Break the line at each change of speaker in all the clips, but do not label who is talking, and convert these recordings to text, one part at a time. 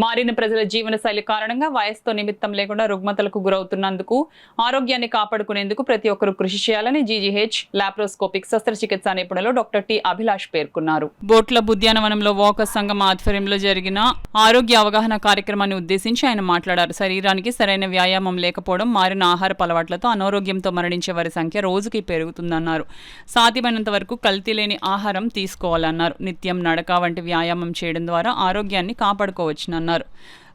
మారిన ప్రజల జీవనశైలి కారణంగా వయసుతో నిమిత్తం లేకుండా రుగ్మతలకు గురవుతున్నందుకు ఆరోగ్యాన్ని కాపాడుకునేందుకు ప్రతి ఒక్కరూ కృషి చేయాలని జీజీహెచ్ లాప్రోస్కోపిక్ శస్త్రచికిత్సా నిపుణులు డాక్టర్ టి అభిలాష్ పేర్కొన్నారు. బోట్ల ఉద్యానవనంలో వాకర్స్ సంఘం ఆధ్వర్యంలో జరిగిన ఆరోగ్య అవగాహన కార్యక్రమాన్ని ఉద్దేశించి ఆయన మాట్లాడారు. శరీరానికి సరైన వ్యాయామం లేకపోవడం, మారిన ఆహారపు అలవాట్లతో అనారోగ్యంతో మరణించే వారి సంఖ్య రోజుకి పెరుగుతుందన్నారు. సాధ్యమైనంత వరకు కల్తీ లేని ఆహారం తీసుకోవాలన్నారు. నిత్యం నడక వంటి వ్యాయామం చేయడం ద్వారా ఆరోగ్యాన్ని కాపాడుకోవచ్చునన్నారు.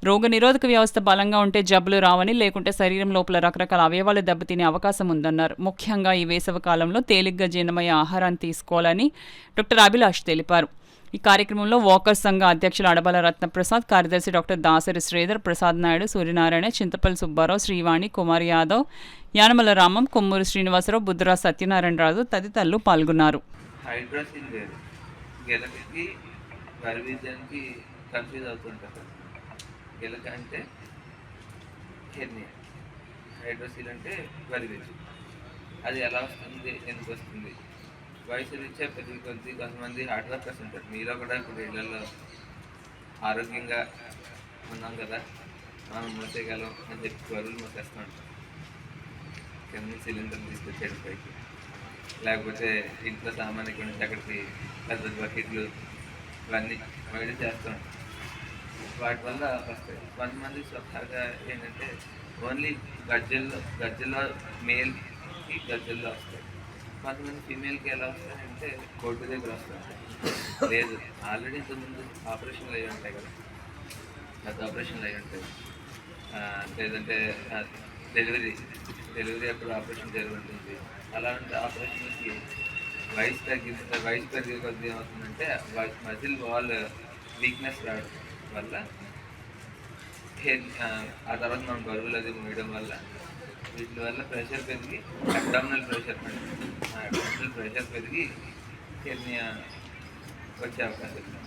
రోగనిరోధక వ్యవస్థ బలంగా ఉంటే జబ్బులు రావని, లేకుంటే శరీరం లోపల రకరకాల అవయవాలు దెబ్బతినే అవకాశం ఉందన్నారు. ముఖ్యంగా ఈ వేసవి కాలంలో తేలిగ్గా జీర్ణమయ్యే ఆహారాన్ని తీసుకోవాలని డాక్టర్ అభిలాష్ తెలిపారు. ఈ కార్యక్రమంలో వాకర్స్ సంఘ అధ్యక్షులు అడబల రత్నప్రసాద్, కార్యదర్శి డాక్టర్ దాసరి శ్రీధర్, ప్రసాద్ నాయుడు, సూర్యనారాయణ, చింతపల్లి సుబ్బారావు, శ్రీవాణి, కుమార్ యాదవ్, యానమల రామం, కొమ్మూరు శ్రీనివాసరావు, బుద్ధరా సత్యనారాయణ రాజు తదితరులు పాల్గొన్నారు.
కన్ఫ్యూజ్ అవుతుంటారు. గిలక అంటే హెర్నియా, హైడ్రోసిల్ అంటే వరివేజు. అది ఎలా వస్తుంది, ఎందుకు వస్తుంది? వయసు రీత్యా పెరిగి కొద్ది కొంతమంది హార్డ్ వర్కర్స్ ఉంటారు. మీలో కూడా ఇప్పుడు ఇళ్లలో ఆరోగ్యంగా ఉన్నాం కదా, మనం మోసేయగలం అని చెప్పి బరువులు మోసేస్తూ ఉంటాం. కింద సిలిండర్ తీసుకొచ్చేది పైకి, లేకపోతే ఇంట్లో సామాన్య కొన్ని అక్కడికి పెద్ద బకెట్లు ఇవన్నీ వేడి చేస్తూ ఉంటాం. వాటి వల్ల వస్తాయి. కొంతమంది స్వతహాగా ఏంటంటే ఓన్లీ గజ్జల్లో మేల్కి గజ్జల్లో వస్తాయి. కొంతమంది ఫీమేల్కి ఎలా వస్తాయంటే కోర్టు దగ్గర వస్తాయి. లేదు, ఆల్రెడీ ఇంతకుముందు ఆపరేషన్లు అయ్యి ఉంటాయి కదా, పెద్ద ఆపరేషన్లు అయ్యి ఉంటాయి. లేదంటే డెలివరీ అప్పుడు ఆపరేషన్ జరిగి ఉంటుంది. అలాంటి ఆపరేషన్కి వయసు పెరిగే కొద్ది ఏమవుతుందంటే మజిల్ వాల్ వీక్నెస్ రావడం వల్ల, ఆ తర్వాత మనం బరువులు అది మోయడం వల్ల, వీటి వల్ల ప్రెషర్ పెరిగి అబ్డామినల్ ప్రెషర్ పెరిగి హెర్నియా వచ్చే అవకాశం ఉంది.